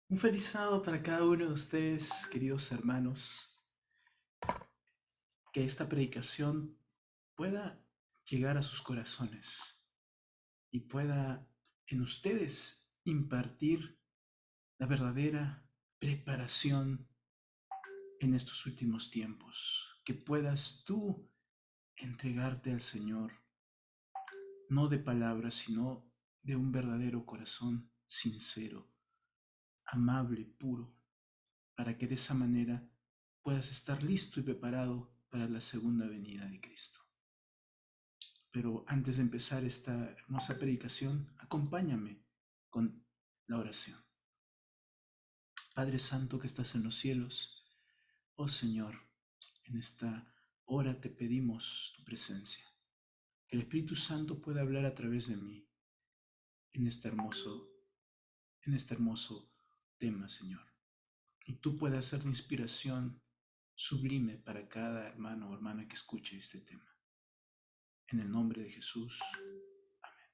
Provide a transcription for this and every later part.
Un feliz sábado para cada uno de ustedes, queridos hermanos. Que esta predicación pueda llegar a sus corazones y pueda en ustedes impartir la verdadera preparación en estos últimos tiempos. Que puedas tú entregarte al Señor, no de palabras, sino de un verdadero corazón sincero, amable, puro, para que de esa manera puedas estar listo y preparado para la segunda venida de Cristo. Pero antes de empezar esta hermosa predicación, acompáñame con la oración. Padre Santo que estás en los cielos, oh Señor, en esta hora te pedimos tu presencia. Que el Espíritu Santo pueda hablar a través de mí en este hermoso, en este hermoso tema, Señor. Y tú puedas ser de inspiración sublime para cada hermano o hermana que escuche este tema. En el nombre de Jesús. Amén.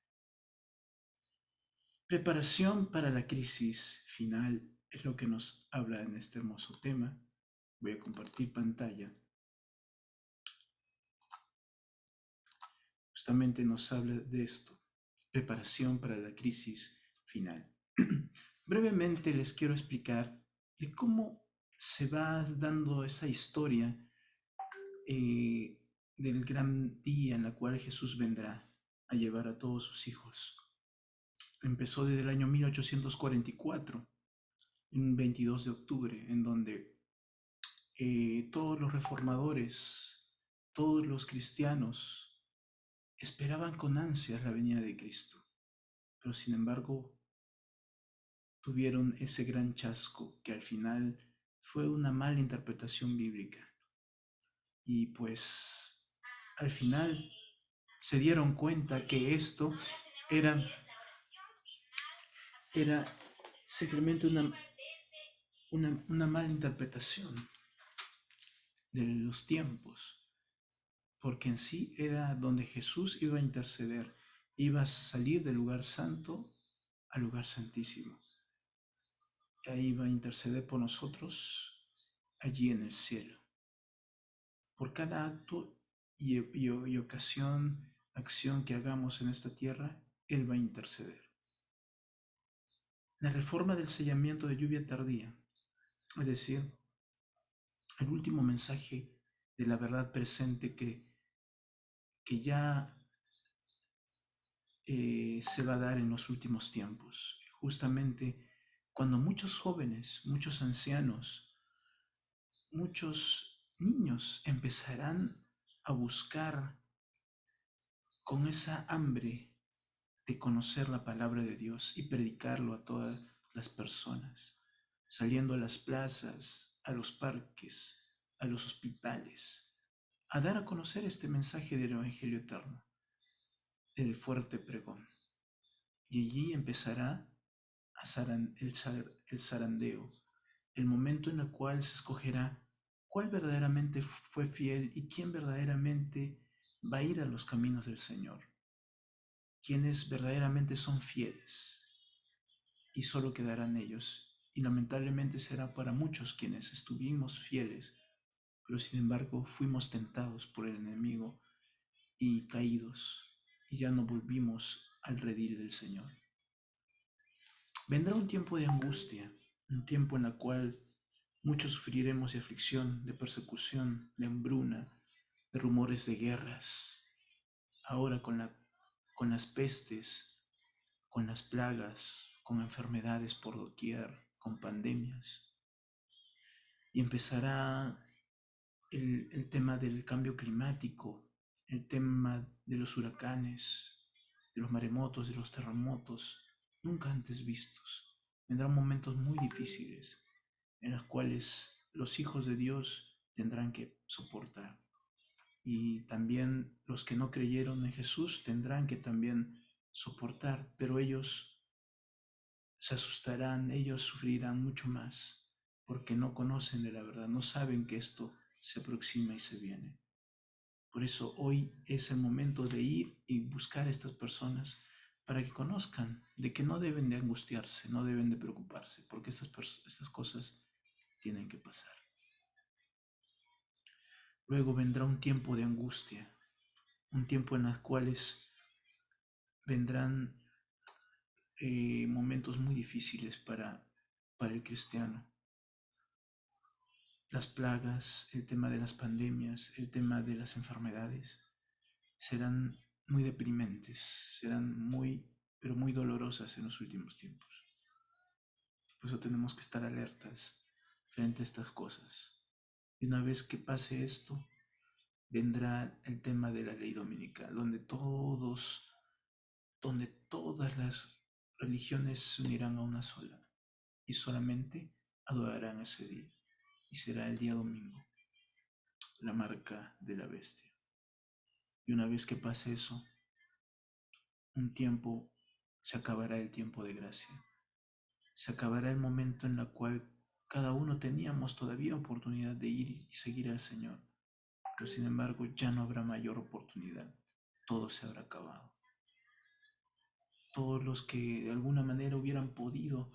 Preparación para la crisis final es lo que nos habla en este hermoso tema. Voy a compartir pantalla. Justamente nos habla de esto. Preparación para la crisis final. Brevemente les quiero explicar de cómo se va dando esa historia del gran día en la cual Jesús vendrá a llevar a todos sus hijos. Empezó desde el año 1844, un 22 de octubre, en donde todos los reformadores, todos los cristianos esperaban con ansias la venida de Cristo, pero sin embargo tuvieron ese gran chasco que al final fue una mala interpretación bíblica. Y pues al final se dieron cuenta que esto era, era simplemente una mala interpretación de los tiempos, porque en sí era donde Jesús iba a interceder, iba a salir del lugar santo al lugar santísimo. Ahí iba a interceder por nosotros allí en el cielo. Por cada acto y ocasión, acción que hagamos en esta tierra, Él va a interceder. La reforma del sellamiento de lluvia tardía, es decir, el último mensaje de la verdad presente que ya se va a dar en los últimos tiempos. Justamente cuando muchos jóvenes, muchos ancianos, muchos niños empezarán a buscar con esa hambre de conocer la palabra de Dios y predicarlo a todas las personas, saliendo a las plazas, a los parques, a los hospitales, a dar a conocer este mensaje del Evangelio eterno, el fuerte pregón. Y allí empezará el zarandeo, el momento en el cual se escogerá cuál verdaderamente fue fiel y quién verdaderamente va a ir a los caminos del Señor, quienes verdaderamente son fieles, y solo quedarán ellos. Y lamentablemente será para muchos quienes estuvimos fieles, pero sin embargo fuimos tentados por el enemigo y caídos, y ya no volvimos al redil del Señor. Vendrá un tiempo de angustia, un tiempo en el cual muchos sufriremos de aflicción, de persecución, de hambruna, de rumores de guerras. Ahora con las pestes, con las plagas, con enfermedades por doquier, con pandemias. Y empezará el tema del cambio climático, el tema de los huracanes, de los maremotos, de los terremotos, nunca antes vistos. Vendrán momentos muy difíciles en los cuales los hijos de Dios tendrán que soportar. Y también los que no creyeron en Jesús tendrán que también soportar, pero ellos se asustarán, ellos sufrirán mucho más, porque no conocen de la verdad, no saben que esto se aproxima y se viene. Por eso hoy es el momento de ir y buscar a estas personas para que conozcan de que no deben de angustiarse, no deben de preocuparse, porque estas cosas tienen que pasar. Luego vendrá un tiempo de angustia, un tiempo en los cuales vendrán momentos muy difíciles para el cristiano. Las plagas, el tema de las pandemias, el tema de las enfermedades, serán muy deprimentes, serán muy, pero muy dolorosas en los últimos tiempos. Por eso tenemos que estar alertas frente a estas cosas. Y una vez que pase esto, vendrá el tema de la ley dominical, donde todas las religiones se unirán a una sola y solamente adorarán ese día. Y será el día domingo, la marca de la bestia. Y una vez que pase eso, un tiempo, se acabará el tiempo de gracia. Se acabará el momento en el cual cada uno teníamos todavía oportunidad de ir y seguir al Señor. Pero sin embargo ya no habrá mayor oportunidad. Todo se habrá acabado. Todos los que de alguna manera hubieran podido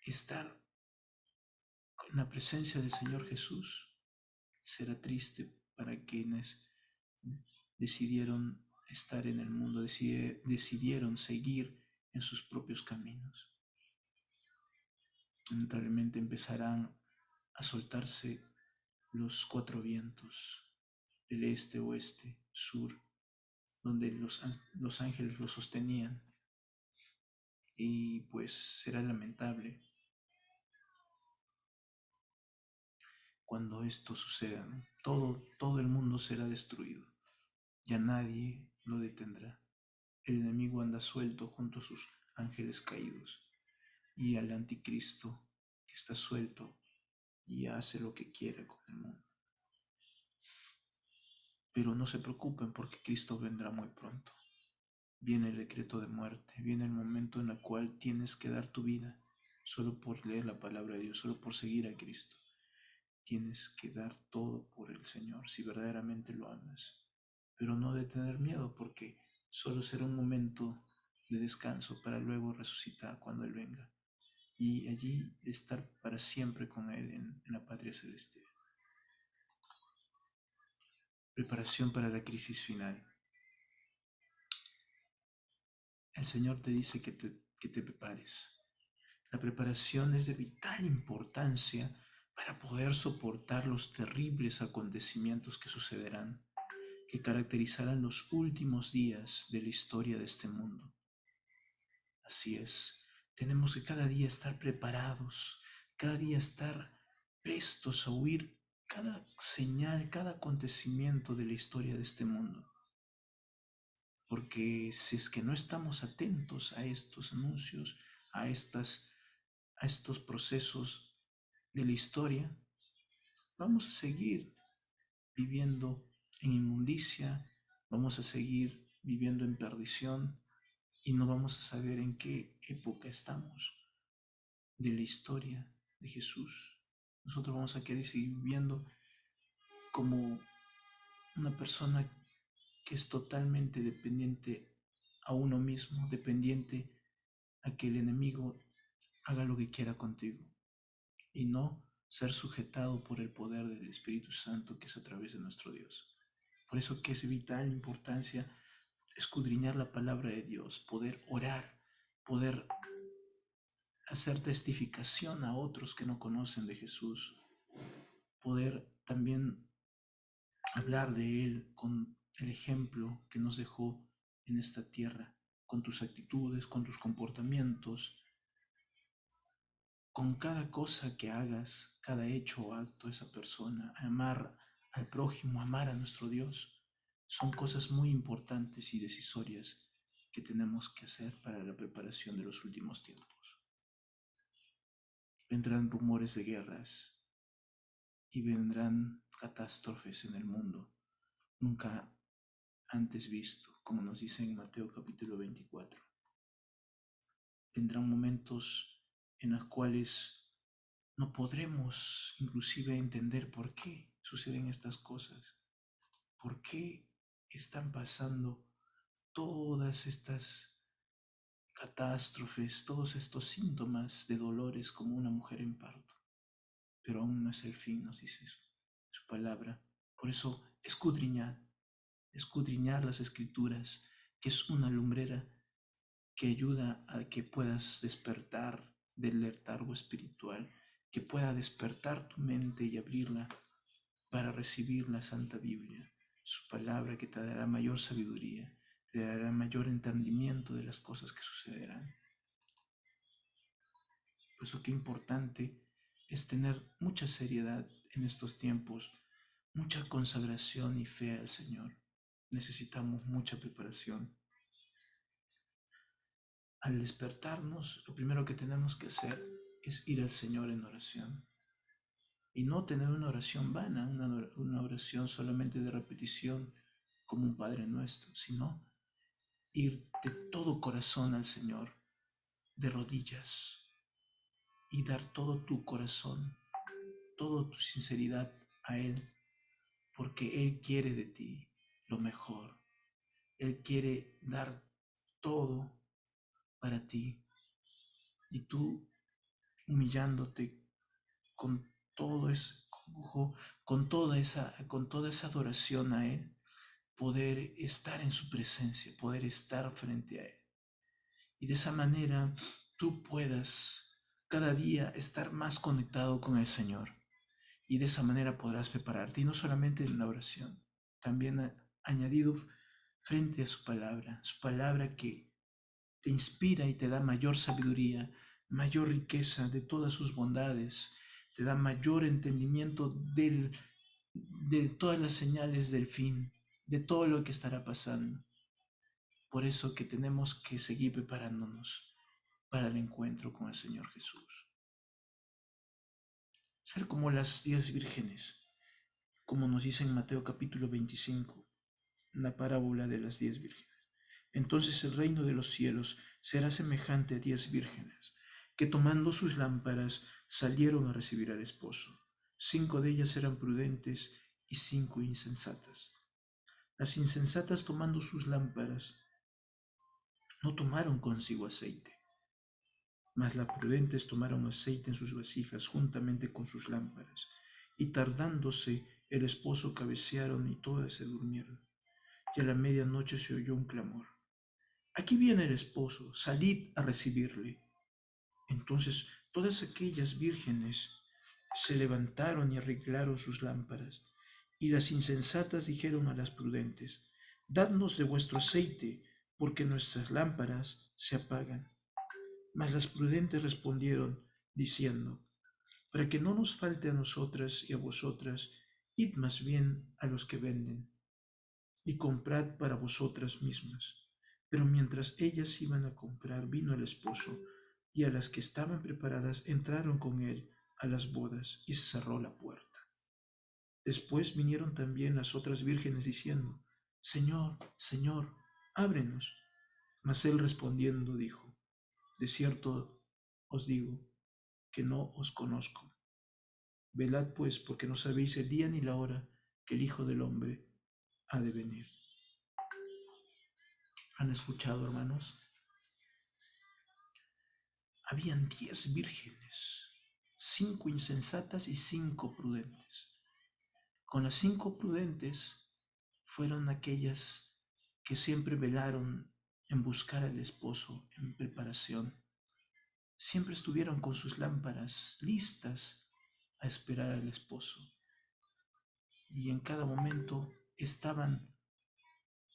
estar en la presencia del Señor Jesús, será triste para quienes decidieron estar en el mundo, decidieron seguir en sus propios caminos. Lamentablemente empezarán a soltarse los cuatro vientos del este, oeste, sur, donde los ángeles los sostenían. Y pues será lamentable cuando esto suceda, ¿no? Todo el mundo será destruido. Ya nadie lo detendrá. El enemigo anda suelto junto a sus ángeles caídos y al anticristo que está suelto y hace lo que quiere con el mundo. Pero no se preocupen porque Cristo vendrá muy pronto. Viene el decreto de muerte, viene el momento en el cual tienes que dar tu vida solo por leer la palabra de Dios, solo por seguir a Cristo. Tienes que dar todo por el Señor si verdaderamente lo amas. Pero no de tener miedo porque solo será un momento de descanso para luego resucitar cuando Él venga y allí estar para siempre con Él en la patria celestial. Preparación para la crisis final. El Señor te dice que te prepares. La preparación es de vital importancia para poder soportar los terribles acontecimientos que sucederán, que caracterizarán los últimos días de la historia de este mundo. Así es, tenemos que cada día estar preparados, cada día estar prestos a oír cada señal, cada acontecimiento de la historia de este mundo. Porque si es que no estamos atentos a estos anuncios, a estos procesos de la historia, vamos a seguir viviendo en inmundicia, vamos a seguir viviendo en perdición y no vamos a saber en qué época estamos de la historia de Jesús. Nosotros vamos a querer seguir viviendo como una persona que es totalmente dependiente a uno mismo, dependiente a que el enemigo haga lo que quiera contigo y no ser sujetado por el poder del Espíritu Santo que es a través de nuestro Dios. Por eso que es de vital importancia escudriñar la palabra de Dios, poder orar, poder hacer testificación a otros que no conocen de Jesús, poder también hablar de Él con el ejemplo que nos dejó en esta tierra, con tus actitudes, con tus comportamientos, con cada cosa que hagas, cada hecho o acto de esa persona, amar al prójimo, amar a nuestro Dios, son cosas muy importantes y decisorias que tenemos que hacer para la preparación de los últimos tiempos. Vendrán rumores de guerras y vendrán catástrofes en el mundo, nunca antes visto, como nos dice en Mateo capítulo 24. Vendrán momentos en los cuales no podremos inclusive entender por qué suceden estas cosas, por qué están pasando todas estas catástrofes, todos estos síntomas de dolores como una mujer en parto. Pero aún no es el fin, nos dice su palabra. Por eso, escudriñar las escrituras, que es una lumbrera que ayuda a que puedas despertar del letargo espiritual, que pueda despertar tu mente y abrirla para recibir la Santa Biblia, su palabra que te dará mayor sabiduría, te dará mayor entendimiento de las cosas que sucederán. Por eso qué importante es tener mucha seriedad en estos tiempos, mucha consagración y fe al Señor. Necesitamos mucha preparación. Al despertarnos, lo primero que tenemos que hacer es ir al Señor en oración. Y no tener una oración vana, una oración solamente de repetición como un Padre Nuestro, sino ir de todo corazón al Señor, de rodillas, y dar todo tu corazón, toda tu sinceridad a Él, porque Él quiere de ti lo mejor. Él quiere dar todo para ti, y tú humillándote con todo ese, con toda esa adoración a Él, poder estar en su presencia, poder estar frente a Él. Y de esa manera tú puedas cada día estar más conectado con el Señor. Y de esa manera podrás prepararte, y no solamente en la oración, también añadido frente a su palabra que te inspira y te da mayor sabiduría, mayor riqueza de todas sus bondades, te da mayor entendimiento de todas las señales del fin, de todo lo que estará pasando. Por eso que tenemos que seguir preparándonos para el encuentro con el Señor Jesús. Ser como las 10 vírgenes, como nos dice en Mateo capítulo 25, la parábola de las 10 vírgenes. Entonces el reino de los cielos será semejante a 10 vírgenes, que tomando sus lámparas salieron a recibir al esposo. 5 de ellas eran prudentes y 5 insensatas. Las insensatas, tomando sus lámparas, no tomaron consigo aceite, mas las prudentes tomaron aceite en sus vasijas juntamente con sus lámparas, y tardándose el esposo cabecearon y todas se durmieron. Y a la medianoche se oyó un clamor: aquí viene el esposo, salid a recibirle. Entonces todas aquellas vírgenes se levantaron y arreglaron sus lámparas. Y las insensatas dijeron a las prudentes: dadnos de vuestro aceite, porque nuestras lámparas se apagan. Mas las prudentes respondieron, diciendo: para que no nos falte a nosotras y a vosotras, id más bien a los que venden, y comprad para vosotras mismas. Pero mientras ellas iban a comprar, vino el esposo, y a las que estaban preparadas entraron con él a las bodas, y se cerró la puerta. Después vinieron también las otras vírgenes diciendo: Señor, Señor, ábrenos. Mas él respondiendo dijo: de cierto os digo que no os conozco. Velad pues, porque no sabéis el día ni la hora que el Hijo del Hombre ha de venir. ¿Han escuchado, hermanos? Habían 10 vírgenes, 5 insensatas y 5 prudentes. Con las 5 prudentes fueron aquellas que siempre velaron en buscar al esposo en preparación. Siempre estuvieron con sus lámparas listas a esperar al esposo. Y en cada momento estaban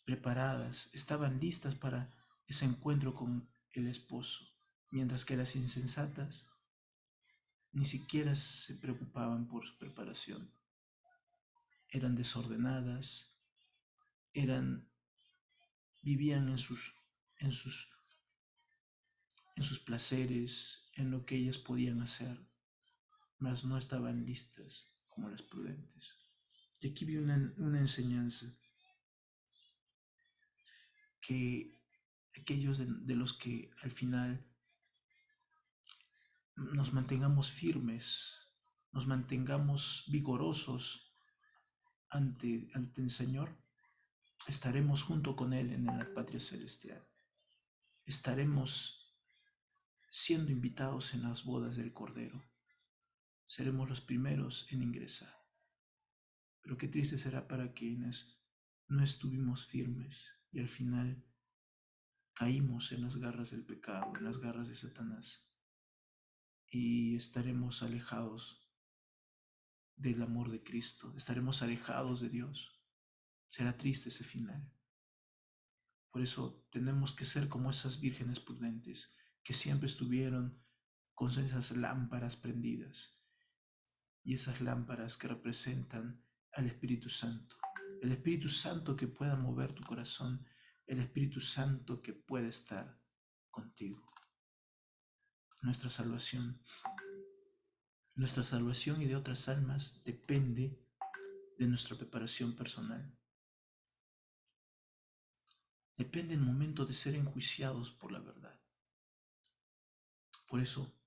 preparadas, estaban listas para ese encuentro con el esposo, mientras que las insensatas ni siquiera se preocupaban por su preparación. Eran desordenadas, vivían en sus, en sus placeres, en lo que ellas podían hacer, mas no estaban listas como las prudentes. Y aquí vi una enseñanza que aquellos de los que al final nos mantengamos firmes, nos mantengamos vigorosos ante el Señor, estaremos junto con Él en la patria celestial. Estaremos siendo invitados en las bodas del Cordero. Seremos los primeros en ingresar. Pero qué triste será para quienes no estuvimos firmes y al final caímos en las garras del pecado, en las garras de Satanás, y estaremos alejados del amor de Cristo, estaremos alejados de Dios. Será triste ese final. Por eso tenemos que ser como esas vírgenes prudentes que siempre estuvieron con esas lámparas prendidas, y esas lámparas que representan al Espíritu Santo. El Espíritu Santo que pueda mover tu corazón, el Espíritu Santo que pueda estar contigo. Nuestra salvación y de otras almas depende de nuestra preparación personal. Depende el momento de ser enjuiciados por la verdad. Por eso,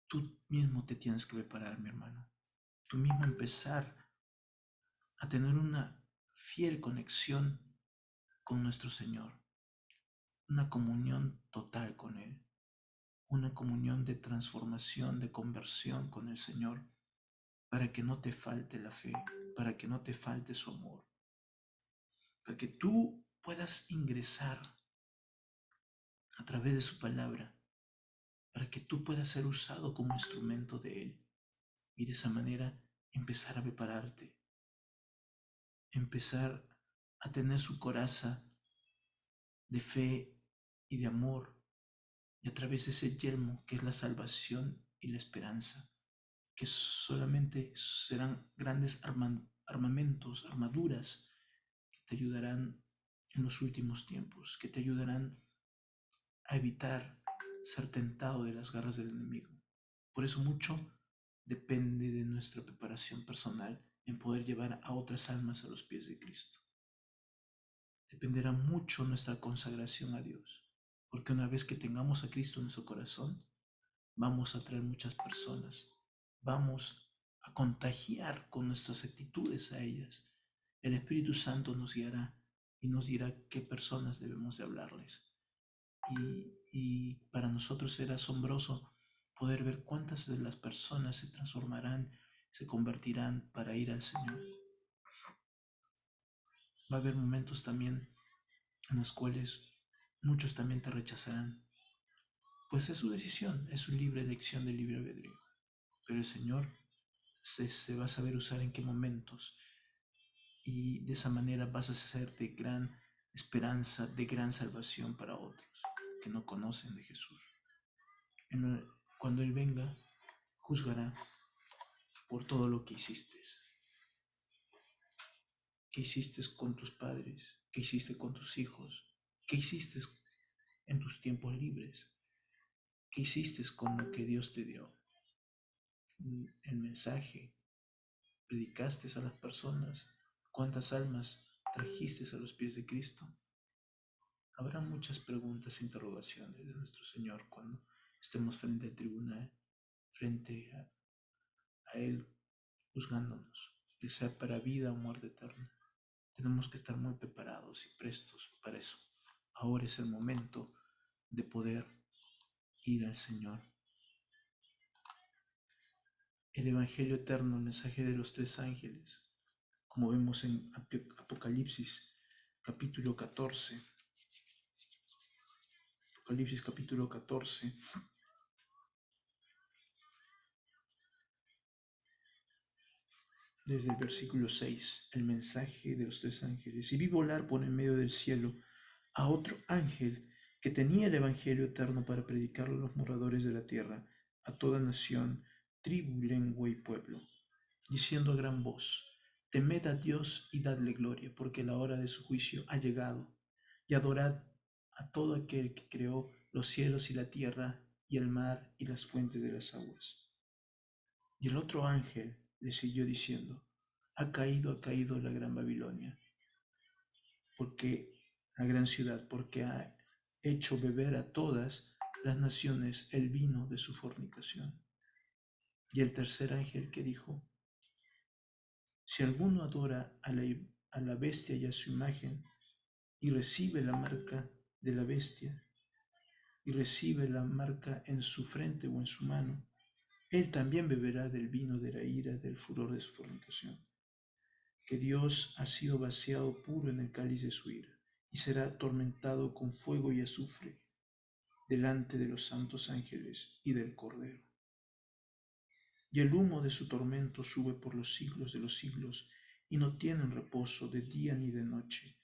tú mismo te tienes que preparar, mi hermano. Tú mismo empezar a tener una fiel conexión con nuestro Señor. Una comunión total con Él. Una comunión de transformación, de conversión con el Señor, para que no te falte la fe, para que no te falte su amor, para que tú puedas ingresar a través de su palabra, para que tú puedas ser usado como instrumento de Él y de esa manera empezar a prepararte, empezar a tener su coraza de fe y de amor, y a través de ese yelmo que es la salvación y la esperanza, que solamente serán grandes armamentos, armaduras que te ayudarán en los últimos tiempos, que te ayudarán a evitar ser tentado de las garras del enemigo. Por eso mucho depende de nuestra preparación personal en poder llevar a otras almas a los pies de Cristo. Dependerá mucho nuestra consagración a Dios, porque una vez que tengamos a Cristo en nuestro corazón, vamos a atraer muchas personas, vamos a contagiar con nuestras actitudes a ellas. El Espíritu Santo nos guiará y nos dirá qué personas debemos de hablarles. Y para nosotros será asombroso poder ver cuántas de las personas se transformarán, se convertirán para ir al Señor. Va a haber momentos también en los cuales muchos también te rechazarán. Pues es su decisión, es su libre elección de libre albedrío. Pero el Señor se va a saber usar en qué momentos, y de esa manera vas a ser de gran esperanza, de gran salvación para otros que no conocen de Jesús. Cuando Él venga, juzgará por todo lo que hiciste. ¿Qué hiciste con tus padres? ¿Qué hiciste con tus hijos? ¿Qué hiciste en tus tiempos libres? ¿Qué hiciste con lo que Dios te dio? El mensaje, predicaste a las personas, cuántas almas trajiste a los pies de Cristo. Habrá muchas preguntas e interrogaciones de nuestro Señor cuando estemos frente al tribunal, frente a Él juzgándonos, ya sea para vida o muerte eterna. Tenemos que estar muy preparados y prestos para eso. Ahora es el momento de poder ir al Señor. El Evangelio eterno, el mensaje de los tres ángeles, como vemos en Apocalipsis capítulo 14. Apocalipsis capítulo 14. Desde el versículo 6, el mensaje de los tres ángeles. Y vi volar por en medio del cielo a otro ángel que tenía el Evangelio eterno para predicarlo a los moradores de la tierra, a toda nación, tribu, lengua y pueblo, diciendo a gran voz: temed a Dios y dadle gloria, porque la hora de su juicio ha llegado, y adorad a todo aquel que creó los cielos y la tierra y el mar y las fuentes de las aguas. Y el otro ángel le siguió diciendo: ha caído la gran Babilonia, porque la gran ciudad, porque ha hecho beber a todas las naciones el vino de su fornicación. Y el tercer ángel que dijo: si alguno adora a la bestia y a su imagen, y recibe la marca de la bestia, y recibe la marca en su frente o en su mano, él también beberá del vino de la ira del furor de su fornicación, que Dios ha sido vaciado puro en el cáliz de su ira, y será atormentado con fuego y azufre delante de los santos ángeles y del Cordero. Y el humo de su tormento sube por los siglos de los siglos, y no tienen reposo de día ni de noche,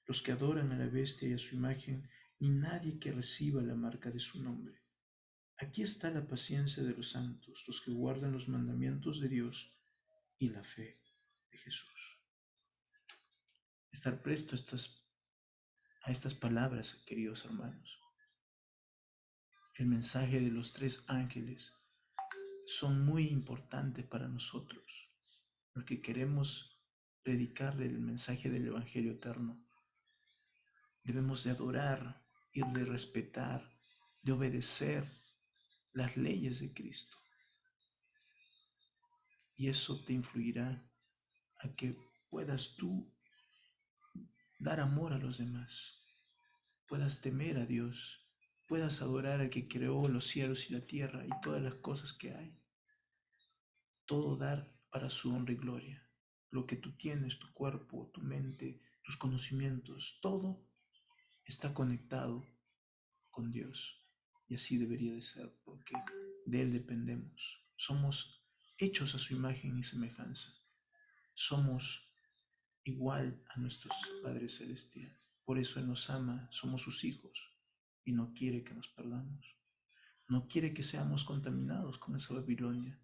los que adoran a la bestia y a su imagen, ni nadie que reciba la marca de su nombre. Aquí está la paciencia de los santos, los que guardan los mandamientos de Dios y la fe de Jesús. Estar presto a estas palabras, queridos hermanos. El mensaje de los tres ángeles son muy importantes para nosotros, los que queremos predicarle el mensaje del Evangelio eterno. Debemos de adorar y de respetar, de obedecer las leyes de Cristo. Y eso te influirá a que puedas tú dar amor a los demás, puedas temer a Dios, puedas adorar al que creó los cielos y la tierra y todas las cosas que hay. Todo dar para su honra y gloria. Lo que tú tienes, tu cuerpo, tu mente, tus conocimientos, todo está conectado con Dios. Y así debería de ser, porque de Él dependemos. Somos hechos a su imagen y semejanza. Somos igual a nuestros Padres Celestiales. Por eso Él nos ama, somos sus hijos y no quiere que nos perdamos. No quiere que seamos contaminados con esa Babilonia,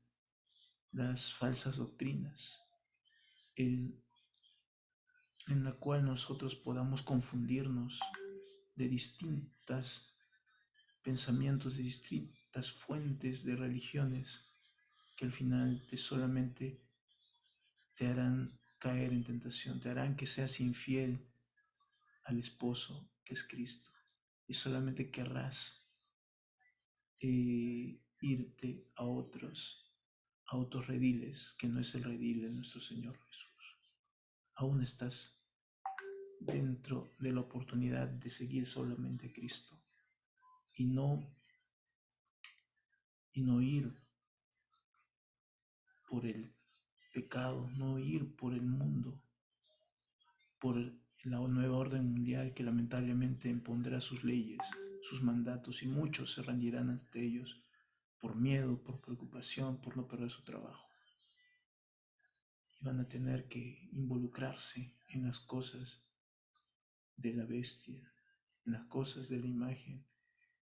las falsas doctrinas, en la cual nosotros podamos confundirnos de distintos pensamientos, de distintas fuentes de religiones que al final solamente te harán caer en tentación, te harán que seas infiel al esposo que es Cristo y solamente querrás irte a otros rediles que no es el redil de nuestro Señor Jesús. Aún estás dentro de la oportunidad de seguir solamente a Cristo y no ir por el pecado, no ir por el mundo, por la nueva orden mundial que lamentablemente impondrá sus leyes, sus mandatos, y muchos se rendirán ante ellos por miedo, por preocupación, por no perder su trabajo. Y van a tener que involucrarse en las cosas de la bestia, en las cosas de la imagen,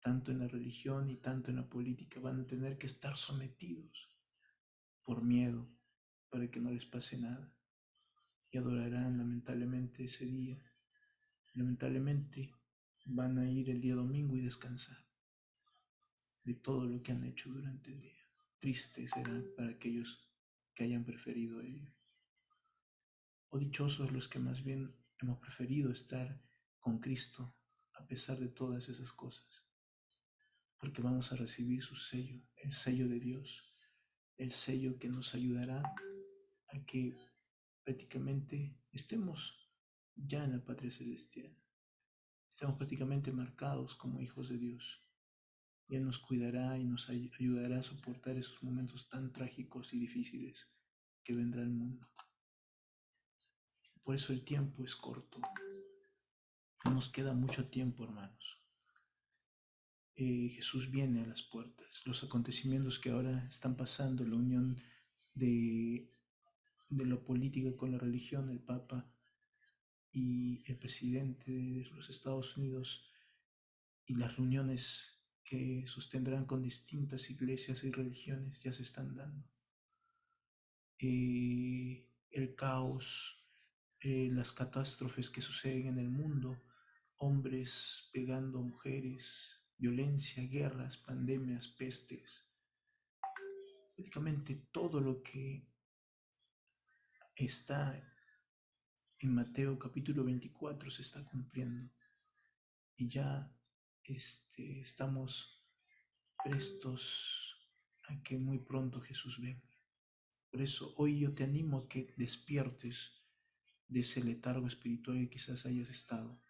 tanto en la religión y tanto en la política. Van a tener que estar sometidos por miedo para que no les pase nada. Y adorarán lamentablemente ese día. Lamentablemente van a ir el día domingo y descansar de todo lo que han hecho durante el día. Triste será para aquellos que hayan preferido ello. O dichosos los que más bien hemos preferido estar con Cristo a pesar de todas esas cosas, porque vamos a recibir su sello, el sello de Dios, el sello que nos ayudará a que prácticamente estemos ya en la patria celestial, estemos prácticamente marcados como hijos de Dios. Y Él nos cuidará y nos ayudará a soportar esos momentos tan trágicos y difíciles que vendrá al mundo. Por eso el tiempo es corto. No nos queda mucho tiempo, hermanos. Jesús viene a las puertas. Los acontecimientos que ahora están pasando, la unión de la política con la religión, el Papa y el presidente de los Estados Unidos, y las reuniones que sostendrán con distintas iglesias y religiones ya se están dando. El caos, las catástrofes que suceden en el mundo, hombres pegando a mujeres, violencia, guerras, pandemias, pestes, prácticamente todo lo que está en Mateo capítulo 24 se está cumpliendo y ya estamos prestos a que muy pronto Jesús venga. Por eso hoy yo te animo a que despiertes de ese letargo espiritual que quizás hayas estado,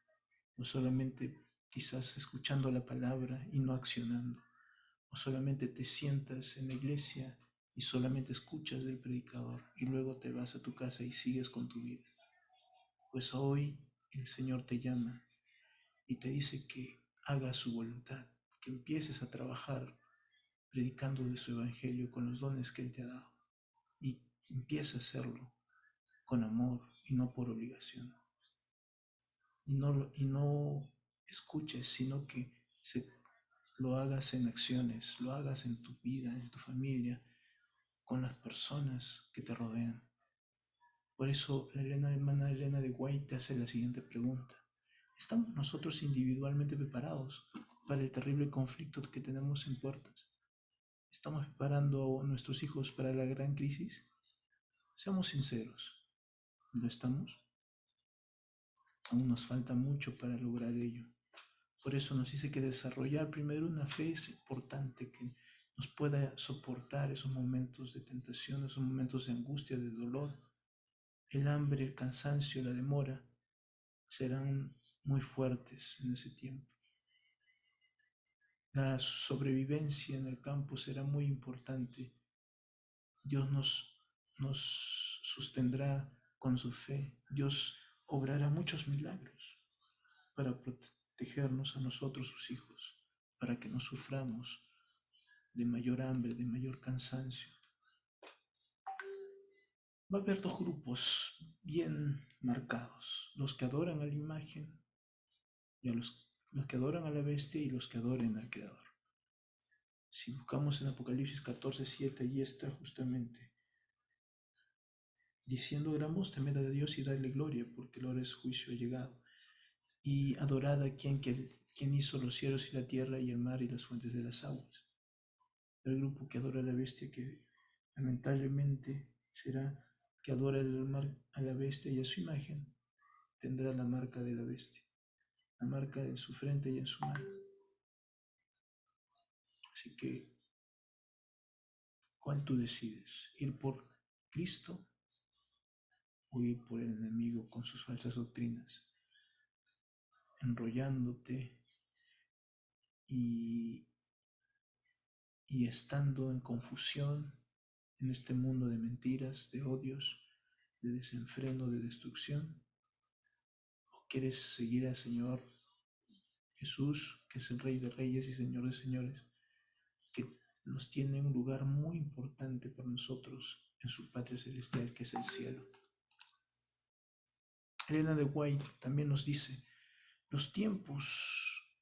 no solamente quizás escuchando la palabra y no accionando, o solamente te sientas en la iglesia y solamente escuchas del predicador y luego te vas a tu casa y sigues con tu vida. Pues hoy el Señor te llama y te dice que hagas su voluntad, que empieces a trabajar predicando de su evangelio con los dones que Él te ha dado y empieza a hacerlo con amor y no por obligación. Y no escuches, sino que lo hagas en acciones, lo hagas en tu vida, en tu familia, con las personas que te rodean. Por eso la hermana Elena de White te hace la siguiente pregunta. ¿Estamos nosotros individualmente preparados para el terrible conflicto que tenemos en puertas? ¿Estamos preparando a nuestros hijos para la gran crisis? Seamos sinceros, ¿lo estamos? Aún nos falta mucho para lograr ello. Por eso nos dice que desarrollar primero una fe es importante, que nos pueda soportar esos momentos de tentación, esos momentos de angustia, de dolor. El hambre, el cansancio, la demora serán muy fuertes en ese tiempo. La sobrevivencia en el campo será muy importante. Dios nos sostendrá con su fe. Dios obrará muchos milagros para protegernos a nosotros, sus hijos, para que no suframos de mayor hambre, de mayor cansancio. Va a haber dos grupos bien marcados, los que adoran a la imagen y a los que adoran a la bestia y los que adoren al Creador. Si buscamos en Apocalipsis 14:7, allí está justamente diciendo: gran voz, temed a Dios y dadle gloria, porque la hora de su juicio ha llegado. Y adorad a quien hizo los cielos y la tierra y el mar y las fuentes de las aguas. El grupo que adora a la bestia, que lamentablemente será que adora a la bestia y a su imagen, tendrá la marca de la bestia, la marca en su frente y en su mano. Así que, ¿cuál tú decides? ¿Ir por Cristo o ir por el enemigo con sus falsas doctrinas, enrollándote y, y estando en confusión en este mundo de mentiras, de odios, de desenfreno, de destrucción? ¿O quieres seguir al Señor Jesús, que es el Rey de Reyes y Señor de Señores, que nos tiene un lugar muy importante para nosotros en su patria celestial, que es el cielo? Elena de White también nos dice: los tiempos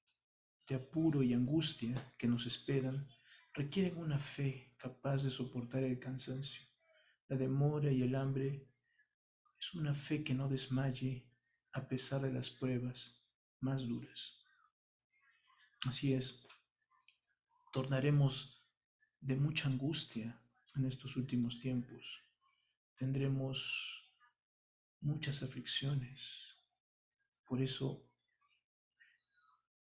de apuro y angustia que nos esperan requieren una fe capaz de soportar el cansancio, la demora y el hambre. Es una fe que no desmaye a pesar de las pruebas más duras. Así es, tornaremos de mucha angustia en estos últimos tiempos. Tendremos muchas aflicciones. Por eso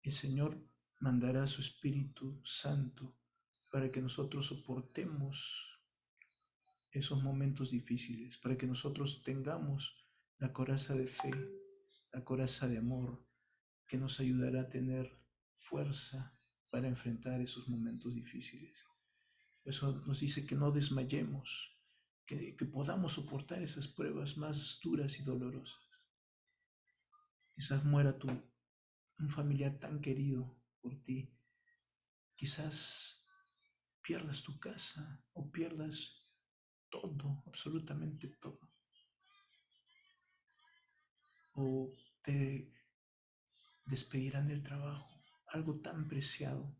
el Señor mandará su Espíritu Santo para que nosotros soportemos esos momentos difíciles, para que nosotros tengamos la coraza de fe, la coraza de amor, que nos ayudará a tener fuerza para enfrentar esos momentos difíciles. Eso nos dice que no desmayemos, que podamos soportar esas pruebas más duras y dolorosas. Quizás muera un familiar tan querido por ti. Quizás pierdas tu casa o pierdas todo, absolutamente todo. O te despedirán del trabajo, algo tan preciado,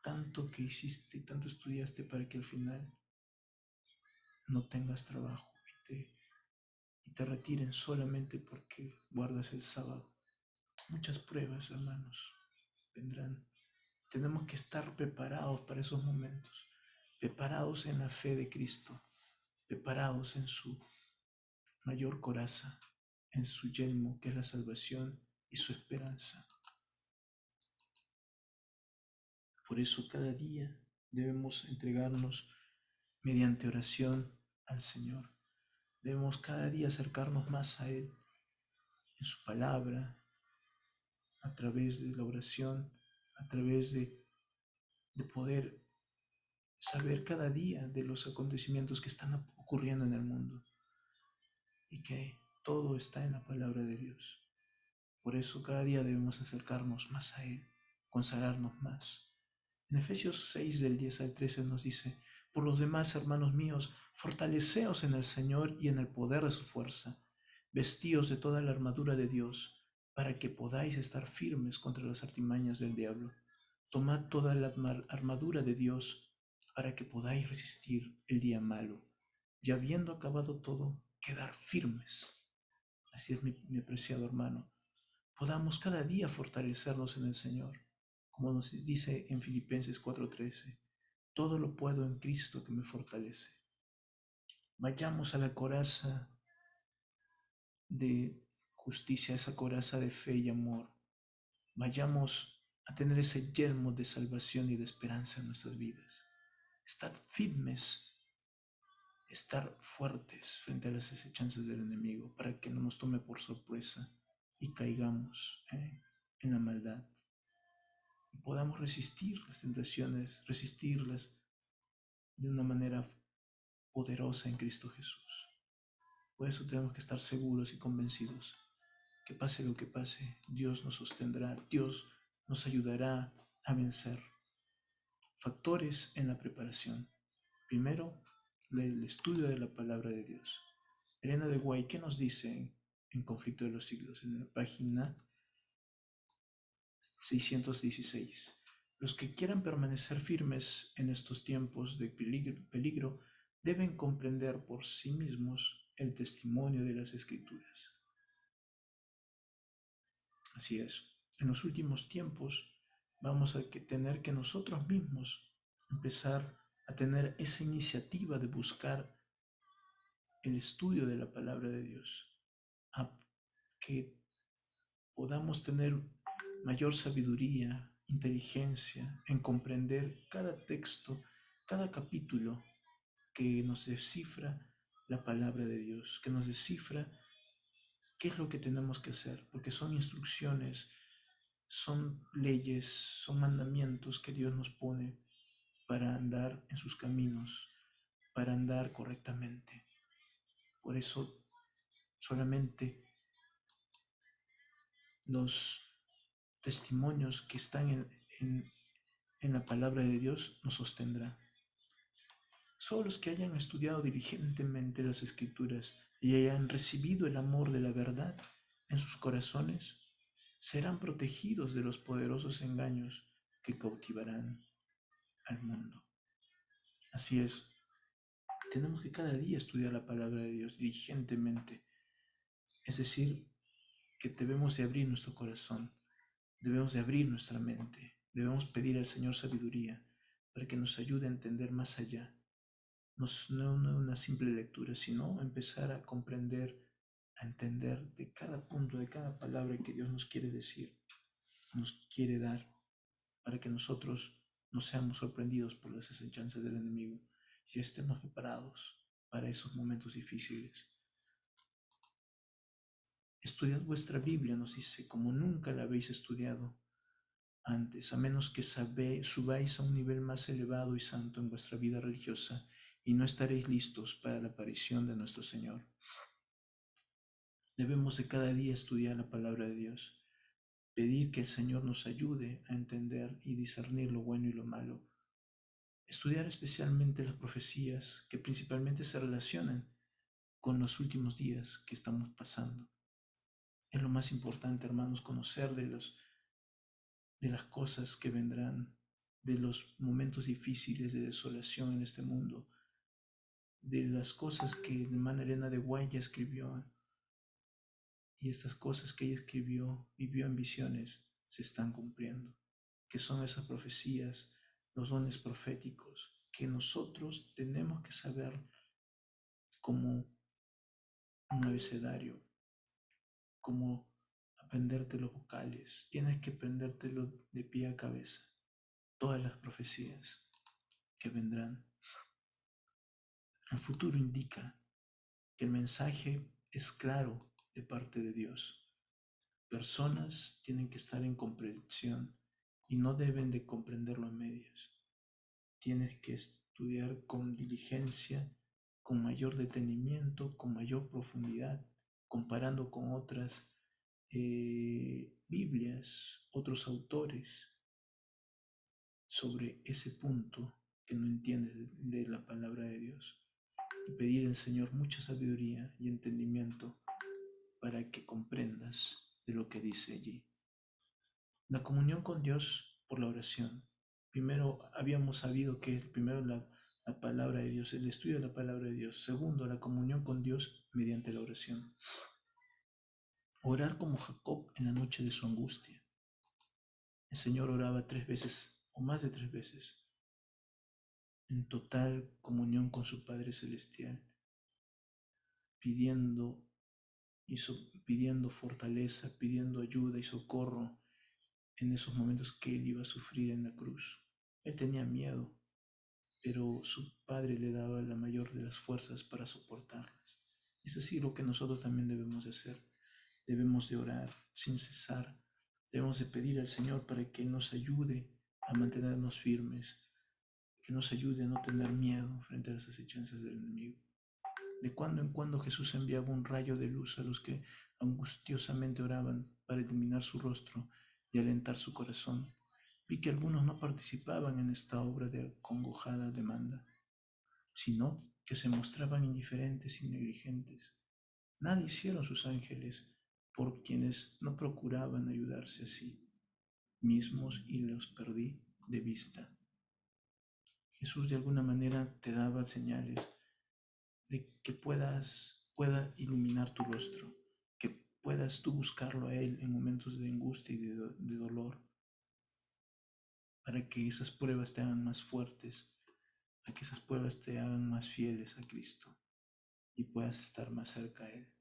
tanto que hiciste y tanto estudiaste para que al final no tengas trabajo y te retiren solamente porque guardas el sábado. Muchas pruebas, hermanos, vendrán. Tenemos que estar preparados para esos momentos, preparados en la fe de Cristo, preparados en su mayor coraza, en su yelmo, que es la salvación y su esperanza. Por eso cada día debemos entregarnos mediante oración al Señor. Debemos cada día acercarnos más a Él, en su palabra, a través de la oración, a través de poder saber cada día de los acontecimientos que están ocurriendo en el mundo y que todo está en la palabra de Dios. Por eso cada día debemos acercarnos más a Él, consagrarnos más. En Efesios 6 del 10 al 13 nos dice: por los demás, hermanos míos, fortaleceos en el Señor y en el poder de su fuerza, vestíos de toda la armadura de Dios, para que podáis estar firmes contra las artimañas del diablo. Tomad toda la armadura de Dios, para que podáis resistir el día malo, y habiendo acabado todo, quedar firmes. Así es, mi apreciado hermano, podamos cada día fortalecernos en el Señor, como nos dice en Filipenses 4:13: todo lo puedo en Cristo que me fortalece. Vayamos a la coraza de justicia, esa coraza de fe y amor. Vayamos a tener ese yelmo de salvación y de esperanza en nuestras vidas. Estad firmes, estar fuertes frente a las acechanzas del enemigo, para que no nos tome por sorpresa y caigamos en la maldad. Y podamos resistir las tentaciones, resistirlas de una manera poderosa en Cristo Jesús. Por eso tenemos que estar seguros y convencidos que pase lo que pase, Dios nos sostendrá, Dios nos ayudará a vencer. Factores en la preparación. Primero, el estudio de la palabra de Dios. Elena de White, ¿qué nos dice en Conflicto de los Siglos? En la página 616. Los que quieran permanecer firmes en estos tiempos de peligro deben comprender por sí mismos el testimonio de las Escrituras. Así es, en los últimos tiempos vamos a tener que nosotros mismos empezar a tener esa iniciativa de buscar el estudio de la palabra de Dios, a que podamos tener mayor sabiduría, inteligencia en comprender cada texto, cada capítulo que nos descifra la palabra de Dios, que nos descifra qué es lo que tenemos que hacer, porque son instrucciones, son leyes, son mandamientos que Dios nos pone para andar en sus caminos, para andar correctamente. Por eso solamente los testimonios que están en la palabra de Dios nos sostendrán. Solo los que hayan estudiado diligentemente las Escrituras y hayan recibido el amor de la verdad en sus corazones serán protegidos de los poderosos engaños que cautivarán al mundo. Así es, tenemos que cada día estudiar la palabra de Dios diligentemente. Es decir, que debemos de abrir nuestro corazón, debemos de abrir nuestra mente, debemos pedir al Señor sabiduría para que nos ayude a entender más allá. No una simple lectura, sino empezar a comprender, a entender de cada punto, de cada palabra que Dios nos quiere decir, nos quiere dar, para que nosotros no seamos sorprendidos por las acechanzas del enemigo y estemos preparados para esos momentos difíciles. Estudiad vuestra Biblia, nos dice, como nunca la habéis estudiado antes, a menos que subáis a un nivel más elevado y santo en vuestra vida religiosa, y no estaréis listos para la aparición de nuestro Señor. Debemos de cada día estudiar la palabra de Dios, pedir que el Señor nos ayude a entender y discernir lo bueno y lo malo, estudiar especialmente las profecías que principalmente se relacionan con los últimos días que estamos pasando. Es lo más importante, hermanos, conocer de las cosas que vendrán, de los momentos difíciles de desolación en este mundo, de las cosas que hermana Elena de White escribió, y estas cosas que ella escribió, vivió en visiones, se están cumpliendo, que son esas profecías, los dones proféticos, que nosotros tenemos que saber como un abecedario, como aprenderte los vocales, tienes que aprendértelo de pie a cabeza, todas las profecías que vendrán. El futuro indica que el mensaje es claro de parte de Dios. personas tienen que estar en comprensión y no deben de comprenderlo a medias. Tienes que estudiar con diligencia, con mayor detenimiento, con mayor profundidad, comparando con otras Biblias, otros autores sobre ese punto que no entiendes de la palabra de Dios. Y pedir al Señor mucha sabiduría y entendimiento para que comprendas de lo que dice allí. La comunión con Dios por la oración. Primero habíamos sabido que primero la palabra de Dios, el estudio de la palabra de Dios. Segundo, la comunión con Dios mediante la oración. Orar como Jacob en la noche de su angustia. El Señor oraba 3 veces o más de 3 veces en total comunión con su Padre Celestial, pidiendo, pidiendo fortaleza, pidiendo ayuda y socorro en esos momentos que él iba a sufrir en la cruz. Él tenía miedo, pero su Padre le daba la mayor de las fuerzas para soportarlas. Es así lo que nosotros también debemos de hacer. Debemos de orar sin cesar. Debemos de pedir al Señor para que nos ayude a mantenernos firmes, que nos ayude a no tener miedo frente a las acechanzas del enemigo. De cuando en cuando Jesús enviaba un rayo de luz a los que angustiosamente oraban para iluminar su rostro y alentar su corazón. Vi que algunos no participaban en esta obra de acongojada demanda, sino que se mostraban indiferentes y negligentes. Nada hicieron sus ángeles por quienes no procuraban ayudarse a sí mismos y los perdí de vista. Jesús de alguna manera te daba señales de que pueda iluminar tu rostro, que puedas tú buscarlo a Él en momentos de angustia y de dolor, para que esas pruebas te hagan más fuertes, para que esas pruebas te hagan más fieles a Cristo y puedas estar más cerca a Él.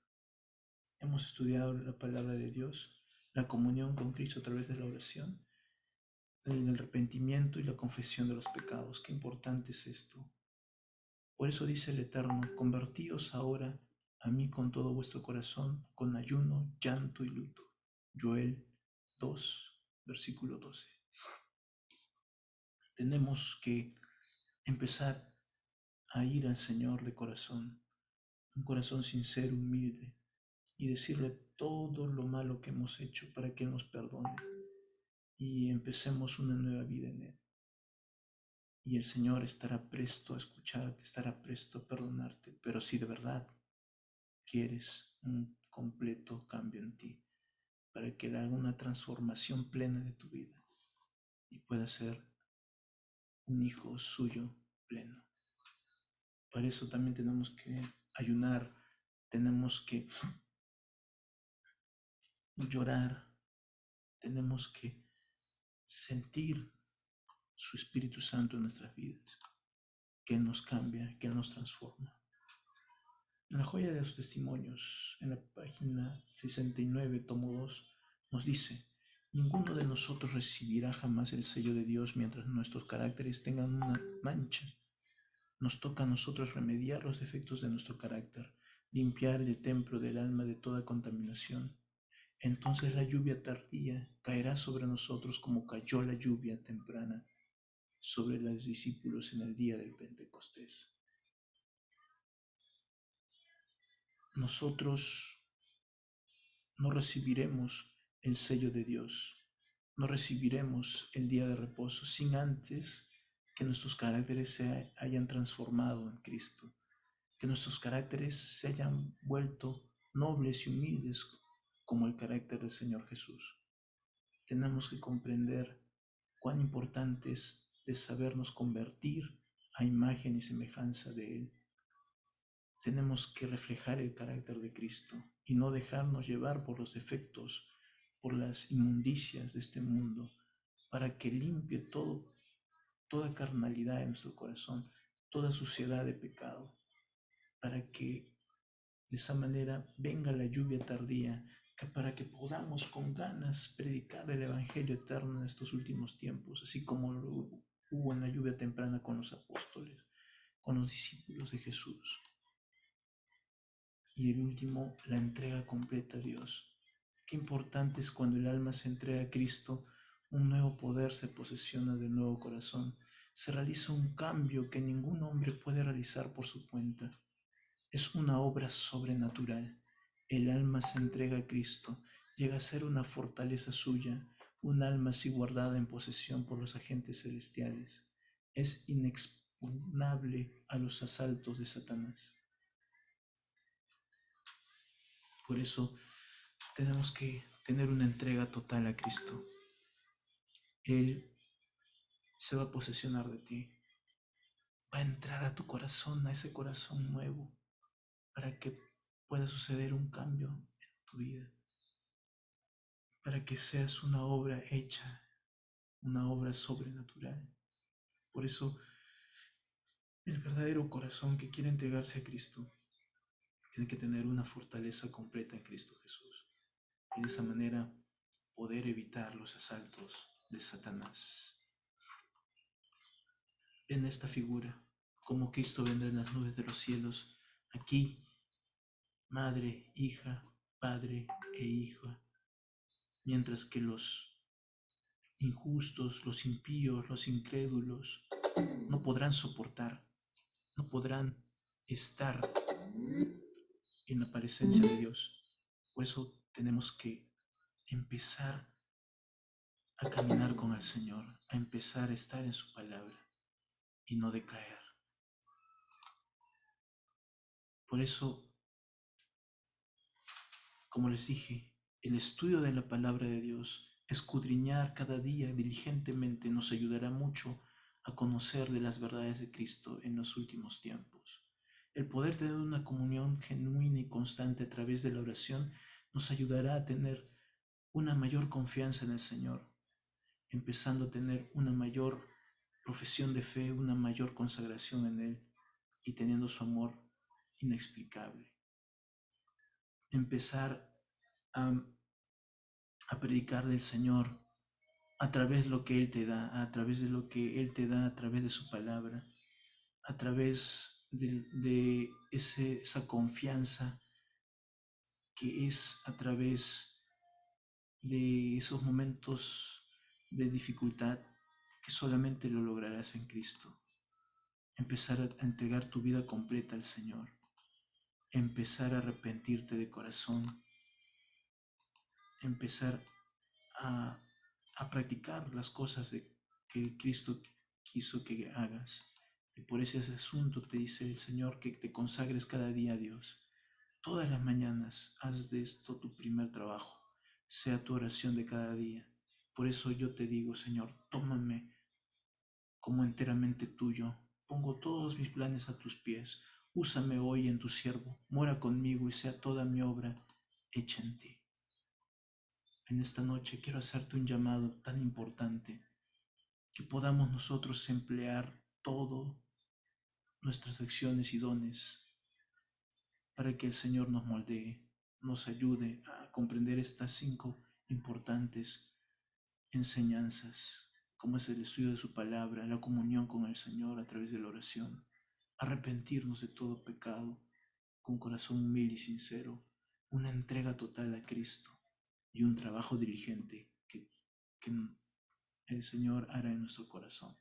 Hemos estudiado la palabra de Dios, la comunión con Cristo a través de la oración, el arrepentimiento y la confesión de los pecados. Qué importante es esto. Por eso dice el Eterno, convertíos ahora a mí con todo vuestro corazón, con ayuno, llanto y luto. Joel 2, versículo 12. Tenemos que empezar a ir al Señor de corazón, un corazón sincero, humilde, y decirle todo lo malo que hemos hecho para que nos perdone y empecemos una nueva vida en Él. Y el Señor estará presto a escucharte, estará presto a perdonarte, pero si de verdad quieres un completo cambio en ti, para que Él haga una transformación plena de tu vida y puedas ser un hijo suyo pleno. Para eso también tenemos que ayunar, tenemos que llorar, tenemos que sentir su Espíritu Santo en nuestras vidas, que Él nos cambia, que Él nos transforma. En la joya de los testimonios, en la página 69, tomo 2, nos dice, ninguno de nosotros recibirá jamás el sello de Dios mientras nuestros caracteres tengan una mancha. Nos toca a nosotros remediar los defectos de nuestro carácter, limpiar el templo del alma de toda contaminación. Entonces la lluvia tardía caerá sobre nosotros como cayó la lluvia temprana sobre los discípulos en el día del Pentecostés. Nosotros no recibiremos el sello de Dios, no recibiremos el día de reposo sin antes que nuestros caracteres se hayan transformado en Cristo, que nuestros caracteres se hayan vuelto nobles y humildes como el carácter del Señor Jesús. Tenemos que comprender cuán importante es de sabernos convertir a imagen y semejanza de Él. Tenemos que reflejar el carácter de Cristo y no dejarnos llevar por los defectos, por las inmundicias de este mundo, para que limpie toda carnalidad en nuestro corazón, toda suciedad de pecado, para que de esa manera venga la lluvia tardía, para que podamos con ganas predicar el Evangelio eterno en estos últimos tiempos, así como lo hubo en la lluvia temprana con los apóstoles, con los discípulos de Jesús. Y el último, la entrega completa a Dios. Qué importante es cuando el alma se entrega a Cristo, un nuevo poder se posesiona del nuevo corazón. Se realiza un cambio que ningún hombre puede realizar por su cuenta. Es una obra sobrenatural. El alma se entrega a Cristo, llega a ser una fortaleza suya, un alma así guardada en posesión por los agentes celestiales. Es inexpugnable a los asaltos de Satanás. Por eso tenemos que tener una entrega total a Cristo. Él se va a posesionar de ti, va a entrar a tu corazón, a ese corazón nuevo, para que pueda suceder un cambio en tu vida, para que seas una obra hecha, una obra sobrenatural. Por eso, el verdadero corazón que quiere entregarse a Cristo tiene que tener una fortaleza completa en Cristo Jesús. Y de esa manera poder evitar los asaltos de Satanás. En esta figura, como Cristo vendrá en las nubes de los cielos, aquí, madre, hija, padre e hija, mientras que los injustos, los impíos, los incrédulos, no podrán soportar, no podrán estar en la presencia de Dios. Por eso tenemos que empezar a caminar con el Señor, a empezar a estar en su palabra y no decaer. Por eso, como les dije, el estudio de la palabra de Dios, escudriñar cada día diligentemente, nos ayudará mucho a conocer de las verdades de Cristo en los últimos tiempos. El poder tener una comunión genuina y constante a través de la oración nos ayudará a tener una mayor confianza en el Señor, empezando a tener una mayor profesión de fe, una mayor consagración en Él y teniendo su amor inexplicable. Empezar a, a predicar del Señor a través de lo que Él te da, a través de lo que Él te da, a través de su palabra, a través de esa confianza que es a través de esos momentos de dificultad que solamente lo lograrás en Cristo. Empezar a entregar tu vida completa al Señor, empezar a arrepentirte de corazón, empezar a, a practicar las cosas que Cristo quiso que hagas. Y por ese asunto te dice el Señor que te consagres cada día a Dios. Todas las mañanas haz de esto tu primer trabajo, sea tu oración de cada día. Por eso yo te digo, Señor, tómame como enteramente tuyo. Pongo todos mis planes a tus pies. Úsame hoy en tu siervo. Mora conmigo y sea toda mi obra hecha en ti. En esta noche quiero hacerte un llamado tan importante que podamos nosotros emplear todo nuestras acciones y dones para que el Señor nos moldee, nos ayude a comprender estas 5 importantes enseñanzas, como es el estudio de su palabra, la comunión con el Señor a través de la oración, arrepentirnos de todo pecado con corazón humilde y sincero, una entrega total a Cristo y un trabajo diligente que el Señor hará en nuestro corazón.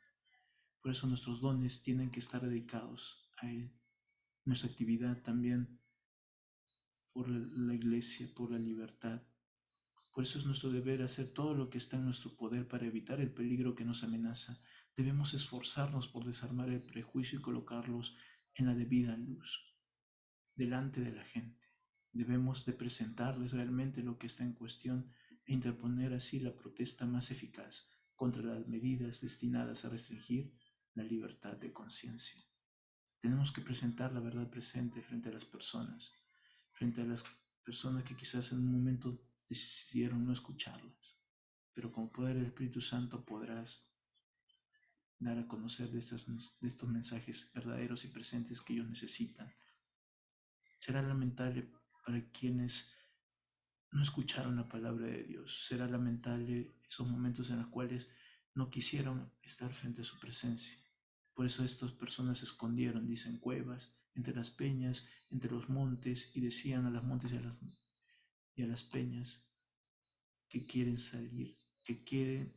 Por eso nuestros dones tienen que estar dedicados a Él. Nuestra actividad también por la iglesia, por la libertad. Por eso es nuestro deber hacer todo lo que está en nuestro poder para evitar el peligro que nos amenaza. Debemos esforzarnos por desarmar el prejuicio y colocarlos en la debida luz, delante de la gente. Debemos de presentarles realmente lo que está en cuestión e interponer así la protesta más eficaz contra las medidas destinadas a restringir la libertad de conciencia. Tenemos que presentar la verdad presente frente a las personas que quizás en un momento decidieron no escucharlas, pero con poder del Espíritu Santo podrás dar a conocer de estos mensajes verdaderos y presentes que ellos necesitan. Será lamentable para quienes no escucharon la palabra de Dios. Será lamentable esos momentos en los cuales no quisieron estar frente a su presencia. Por eso estas personas se escondieron, dicen, cuevas, entre las peñas, entre los montes, y decían a los montes y a las peñas, que quieren salir,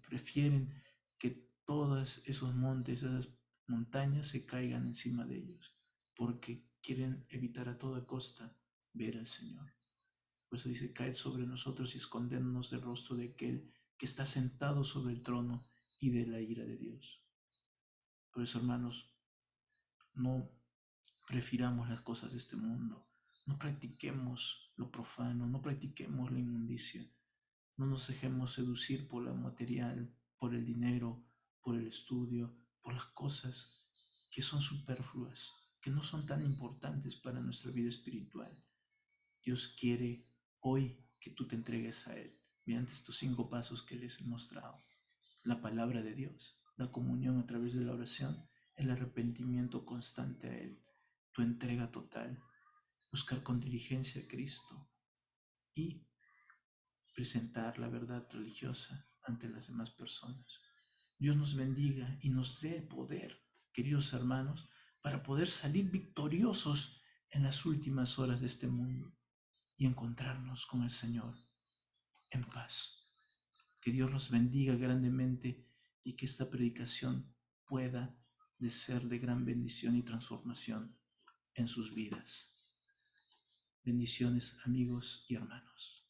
prefieren que todos esos montes, esas montañas se caigan encima de ellos, porque quieren evitar a toda costa ver al Señor. Por eso dice, caed sobre nosotros y escondernos del rostro de aquel que está sentado sobre el trono y de la ira de Dios. Por eso, hermanos, no prefiramos las cosas de este mundo, no practiquemos lo profano, no practiquemos la inmundicia, no nos dejemos seducir por la material, por el dinero, por el estudio, por las cosas que son superfluas, que no son tan importantes para nuestra vida espiritual. Dios quiere hoy que tú te entregues a Él mediante estos 5 pasos que les he mostrado. La palabra de Dios, la comunión a través de la oración, el arrepentimiento constante a Él, tu entrega total, buscar con diligencia a Cristo y presentar la verdad religiosa ante las demás personas. Dios nos bendiga y nos dé el poder, queridos hermanos, para poder salir victoriosos en las últimas horas de este mundo y encontrarnos con el Señor en paz. Que Dios los bendiga grandemente y que esta predicación pueda de ser de gran bendición y transformación en sus vidas. Bendiciones, amigos y hermanos.